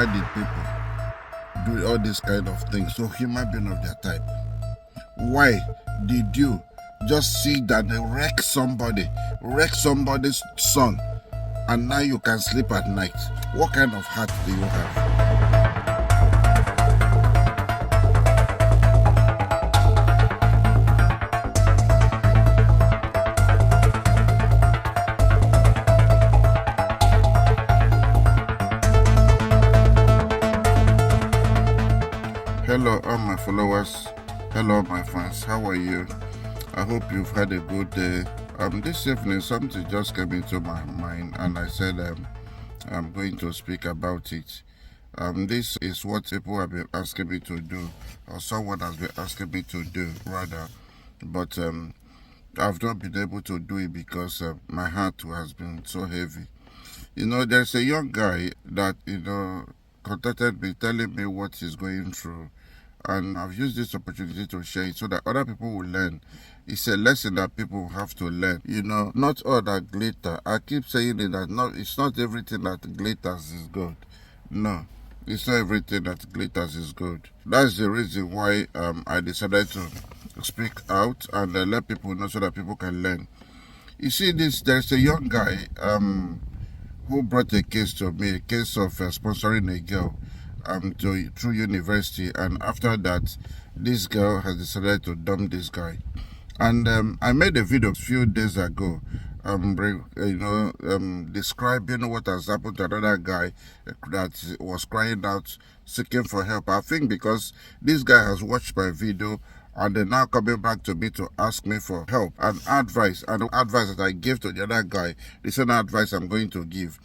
why did people do all this kind of things? So human being of their type. Why did you just see that they wreck somebody's son, and now you can sleep at night? What kind of heart do you have? Hello all my followers, hello my fans, how are you? I hope you've had a good day. This evening something just came into my mind and I said I'm going to speak about it. This is what people have been asking me to do, or someone has been asking me to do rather, but I've not been able to do it because my heart has been so heavy. There's a young guy that contacted me telling me what he's going through, and I've used this opportunity to share it so that other people will learn. It's a lesson that people have to learn. Not all that glitter. I keep saying it that it's not everything that glitters is good. No, it's not everything that glitters is good. That's the reason why I decided to speak out and let people know so that people can learn. You see, there's a young guy who brought a case to me, a case of sponsoring a girl through university, and after that this girl has decided to dump this guy. And I made a video a few days ago describing what has happened to another guy that was crying out seeking for help. I think because this guy has watched my video and they're now coming back to me to ask me for help and advice, and the advice that I gave to the other guy, the same advice I'm going to give.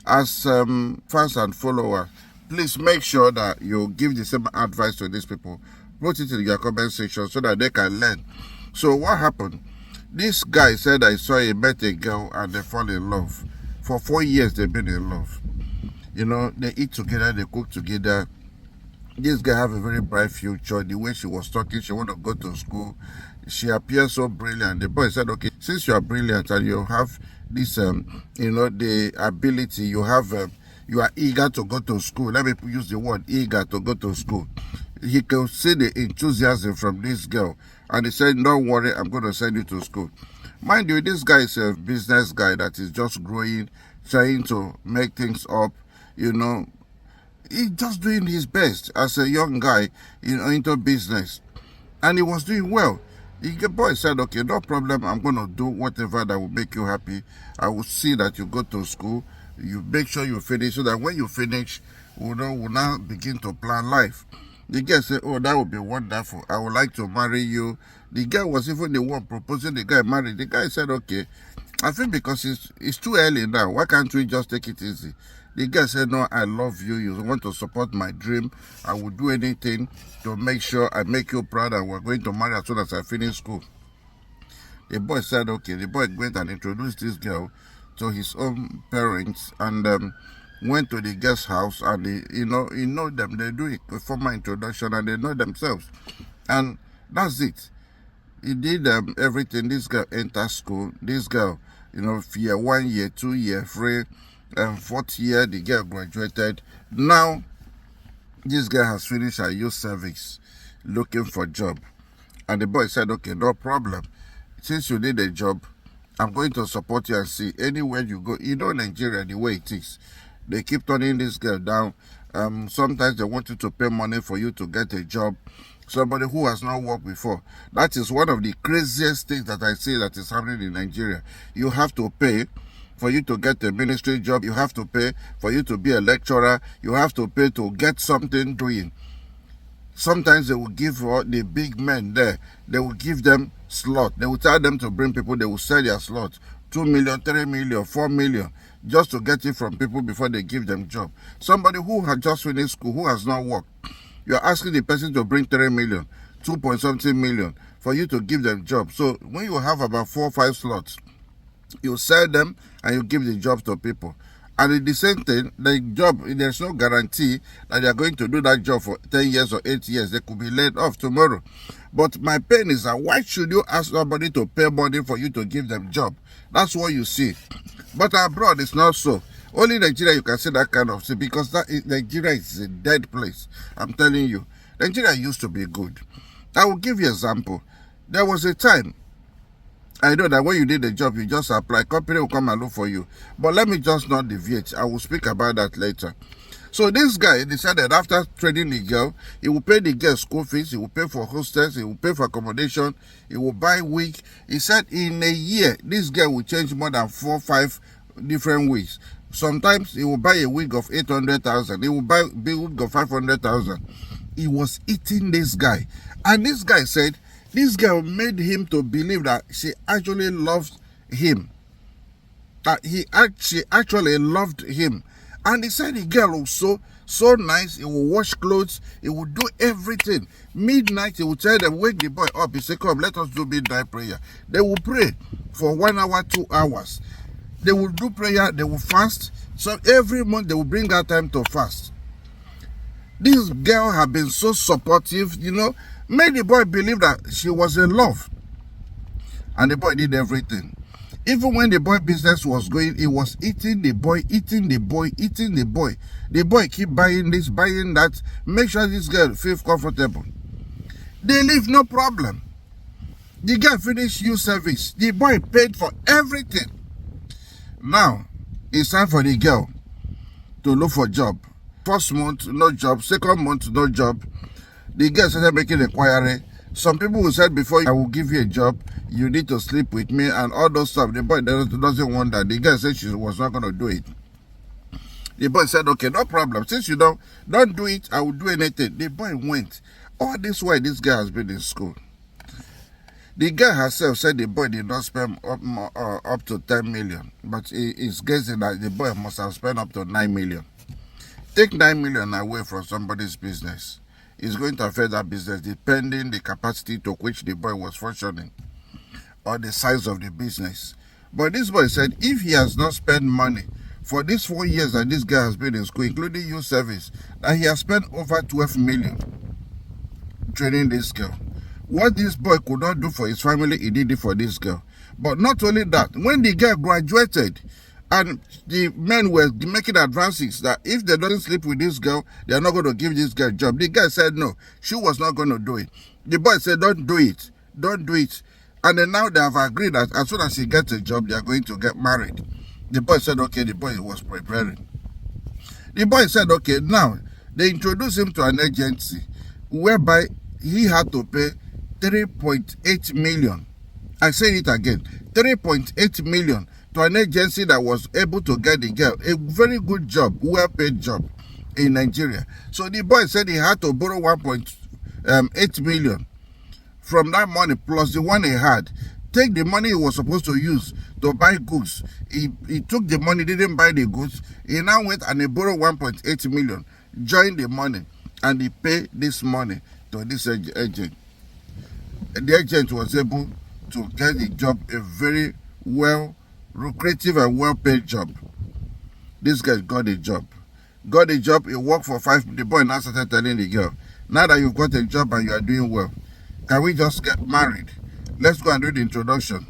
As fans and followers, please make sure that you give the same advice to these people. Put it in your comment section so that they can learn. So what happened? This guy said I saw he met a girl and they fall in love. For 4 years they've been in love. They eat together, they cook together. This guy have a very bright future. The way she was talking, she want to go to school. She appears so brilliant. The boy said, okay, since you are brilliant and you have this, the ability, you are eager to go to school. Let me use the word eager to go to school. He could see the enthusiasm from this girl. And he said, don't worry, I'm going to send you to school. Mind you, this guy is a business guy that is just growing, trying to make things up, He's just doing his best as a young guy, into business. And he was doing well. The boy said, okay, no problem, I'm going to do whatever that will make you happy. I will see that you go to school. You make sure you finish so that when you finish, we'll now begin to plan life. The girl said, oh, that would be wonderful. I would like to marry you. The girl was even the one proposing the guy married. The guy said, okay, I think because it's too early now, why can't we just take it easy? The guy said, no, I love you. You want to support my dream. I will do anything to make sure I make you proud, and we're going to marry as soon as I finish school. The boy said, okay. The boy went and introduced this girl to his own parents and went to the guest house, and he know them. They do a formal introduction and they know themselves. And that's it. He did everything. This girl entered school. This girl, year 1 year, 2 year, 3, fourth year, the girl graduated. Now, this girl has finished her youth service, looking for a job. And the boy said, okay, no problem. Since you need a job, I'm going to support you and see anywhere you go. Nigeria, the way it is. They keep turning this girl down. Sometimes they want you to pay money for you to get a job. Somebody who has not worked before. That is one of the craziest things that I see that is happening in Nigeria. You have to pay for you to get a ministry job. You have to pay for you to be a lecturer. You have to pay to get something doing. Sometimes they will give the big men there, they will give them slot. They will tell them to bring people, they will sell their slot. 2 million, 3 million, 4 million, just to get it from people before they give them job. Somebody who had just finished school, who has not worked, you're asking the person to bring 3 million, 2 point something million for you to give them job. So when you have about 4 or 5 slots, you sell them and you give the job to people. And in the same thing, the job, there's no guarantee that they're going to do that job for 10 years or 8 years. They could be laid off tomorrow. But my pain is that why should you ask somebody to pay money for you to give them job? That's what you see. But abroad, it's not so. Only Nigeria you can say that kind of thing, because Nigeria is a dead place. I'm telling you. Nigeria used to be good. I will give you an example. There was a time, I know that when you did the job, you just apply. Company will come and look for you. But let me just not deviate. I will speak about that later. So this guy decided after training the girl, he will pay the girl school fees, he will pay for hostels, he will pay for accommodation, he will buy wig. He said in a year, this girl will change more than 4 or 5 different wigs. Sometimes he will buy a wig of 800,000, he will buy a wig of 500,000. He was eating this guy. And this guy said, this girl made him to believe that she actually loved him. That she actually loved him. And he said the girl was so nice. He will wash clothes. He will do everything. Midnight, he will tell them, wake the boy up. He said, come, let us do midnight prayer. They will pray for 1 hour, 2 hours. They will do prayer. They will fast. So every month, they will bring that time to fast. This girl had been so supportive, made the boy believe that she was in love. And the boy did everything. Even when the boy business was going, he was eating the boy, eating the boy, eating the boy. The boy keep buying this, buying that. Make sure this girl feels comfortable. They live no problem. The girl finished youth service. The boy paid for everything. Now, it's time for the girl to look for a job. First month, no job. Second month, no job. The girl started making inquiry. Some people who said before, I will give you a job, you need to sleep with me and all those stuff. The boy doesn't want that. The girl said she was not going to do it. The boy said, okay, no problem. Since you don't do it, I will do anything. The boy went. All this while this guy has been in school. The girl herself said the boy did not spend up to 10 million. But he is guessing that the boy must have spent up to 9 million. Take 9 million away from somebody's business. It's going to affect that business depending the capacity to which the boy was functioning or the size of the business. But this boy said if he has not spent money for these 4 years that this guy has been in school, including youth service, that he has spent over 12 million training this girl. What this boy could not do for his family, he did it for this girl. But not only that, when the girl graduated, and the men were making advances that if they don't sleep with this girl, they are not going to give this girl a job. The guy said no, she was not going to do it. The boy said, don't do it. Don't do it. And then now they have agreed that as soon as he gets a job, they are going to get married. The boy said, okay, the boy was preparing. The boy said, okay, now they introduced him to an agency whereby he had to pay 3.8 million. I say it again, 3.8 million to an agency that was able to get the girl a very good job, well-paid job in Nigeria. So the boy said he had to borrow 1.8 million from that money plus the one he had. Take the money he was supposed to use to buy goods. He took the money, didn't buy the goods. He now went and he borrowed 1.8 million, joined the money, and he paid this money to this agent. The agent was able to get the job a very lucrative and well-paid job. This guy got a job. He worked for 5. The boy now started telling the girl, now that you've got a job and you are doing well, can we just get married? Let's go and do the introduction.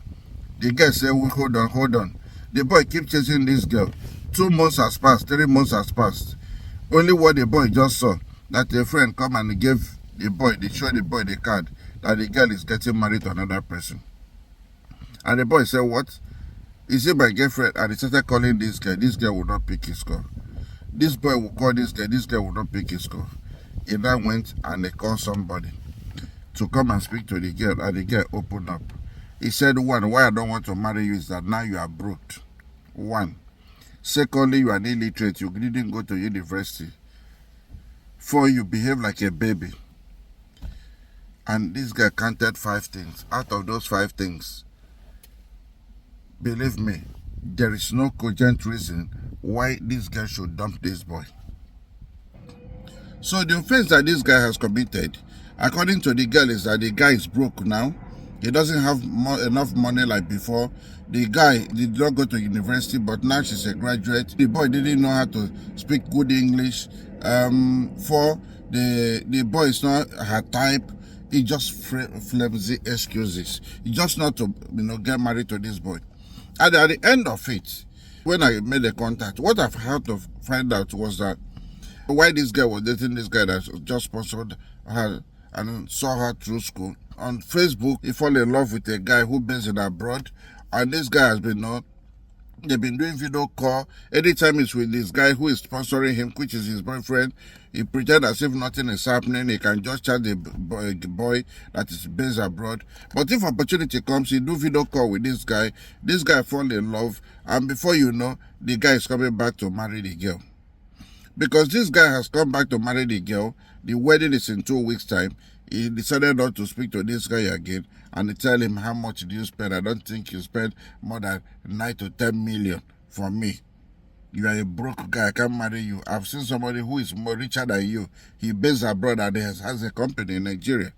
The girl said, well, hold on. The boy keeps chasing this girl. 2 months has passed, 3 months has passed. Only what the boy just saw, that a friend come and gave the boy, they showed the boy the card that the girl is getting married to another person. And the boy said, what? He said, my girlfriend, and he started calling this guy. This guy will not pick his call. This boy will call this guy will not pick his call. He now went and they called somebody to come and speak to the girl, and the girl opened up. He said, one, why I don't want to marry you is that now you are broke. 1. Secondly, you are an illiterate. You didn't go to university. 4, you behave like a baby. And this guy counted 5 things. Out of those 5 things, believe me, there is no cogent reason why this guy should dump this boy. So the offense that this guy has committed, according to the girl, is that the guy is broke now. He doesn't have enough money like before. The guy did not go to university, but now she's a graduate. The boy didn't know how to speak good English. 4, the boy is not her type. He just flimsy excuses. He just not to get married to this boy. And at the end of it, When I made the contact, what I've had to find out was that why this guy was dating this guy that just sponsored her and saw her through school. On Facebook, he fell in love with a guy who based in abroad, and this guy has been they've been doing video call. Anytime he's with this guy who is sponsoring him, which is his boyfriend, he pretends as if nothing is happening. He can just chat the boy that is based abroad. But if opportunity comes, he do video call with this guy. This guy fall in love, and before you know, the guy is coming back to marry the girl. Because this guy has come back to marry the girl, the wedding is in 2 weeks' time. He decided not to speak to this guy again, and they tell him, how much do you spend? I don't think you spend more than 9 to 10 million for me. You are a broke guy, I can't marry you. I've seen somebody who is more richer than you. He based abroad and has a company in Nigeria.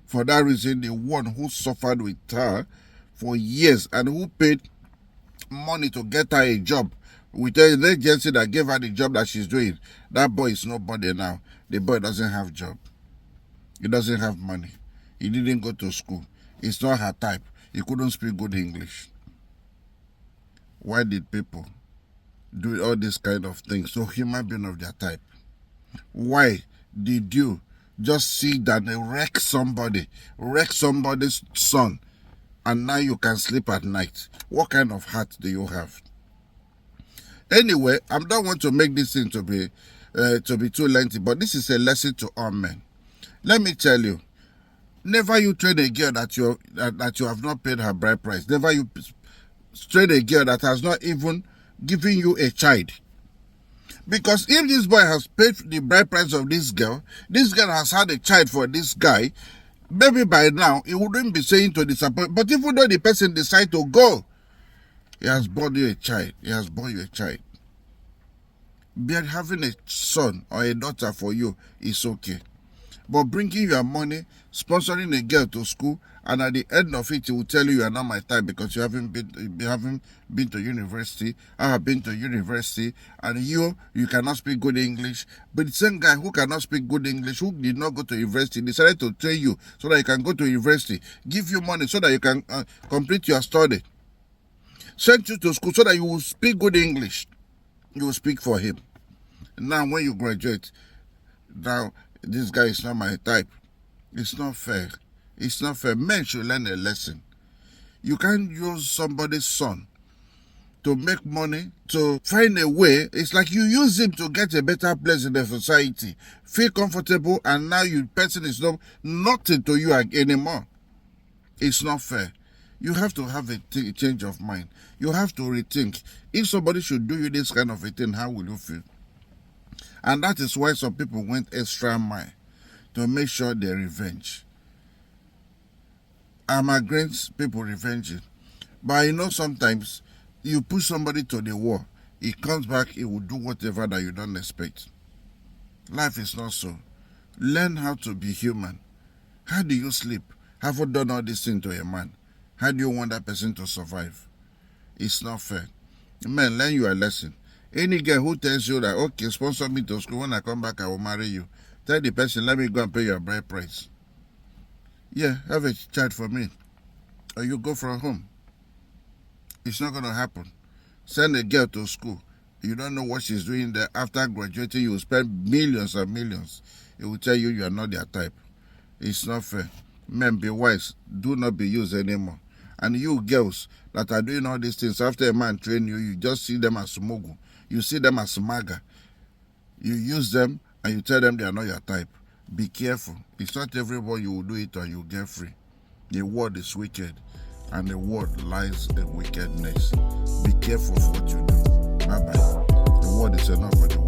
For that reason, the one who suffered with her for years and who paid money to get her a job with the agency that gave her the job that she's doing, that boy is nobody now. The boy doesn't have job. He doesn't have money. He didn't go to school. It's not her type. He couldn't speak good English. Why did people do all these kind of things to human being of their type? Why did you just see that they wreck somebody's son, and now you can sleep at night? What kind of heart do you have? Anyway, I don't want to make this thing to be too lengthy, but this is a lesson to all men. Let me tell you, never you trade a girl that you have not paid her bride price. Never you trade a girl that has not even given you a child. Because if this boy has paid the bride price of this girl has had a child for this guy, maybe by now he wouldn't be saying to disappoint. But even though the person decides to go, he has born you a child. He has born you a child. Having a son or a daughter for you is okay. But bringing your money, sponsoring a girl to school, and at the end of it, he will tell you are not my type because you haven't been to university. I have been to university, and you cannot speak good English. But the same guy who cannot speak good English, who did not go to university, decided to train you so that you can go to university, give you money so that you can complete your study, send you to school so that you will speak good English. You will speak for him. Now, when you graduate, now this guy is not my type. It's not fair. It's not fair. Men should learn a lesson. You can't use somebody's son to make money, to find a way. It's like you use him to get a better place in the society, feel comfortable, and now your person is nothing to you anymore. It's not fair. You have to have a change of mind. You have to rethink. If somebody should do you this kind of a thing, how will you feel? And that is why some people went extra mile to make sure they revenge. I'm against people revenging. But you know, sometimes you push somebody to the wall, he comes back, he will do whatever that you don't expect. Life is not so. Learn how to be human. How do you sleep? Have you done all this thing to a man? How do you want that person to survive? It's not fair. Man, learn your lesson. Any girl who tells you that, okay, sponsor me to school, when I come back, I will marry you. Tell the person, let me go and pay your bride price. Yeah, have a child for me. Or you go from home. It's not going to happen. Send a girl to school. You don't know what she's doing there. After graduating, you will spend millions and millions. It will tell you you are not their type. It's not fair. Men, be wise. Do not be used anymore. And you girls that are doing all these things, after a man train you, you just see them as mogu. You see them as maga. You use them and you tell them they are not your type. Be careful. It's not everybody you will do it and you get free. The world is wicked and the world lies in wickedness. Be careful of what you do. Bye-bye. The word is enough for the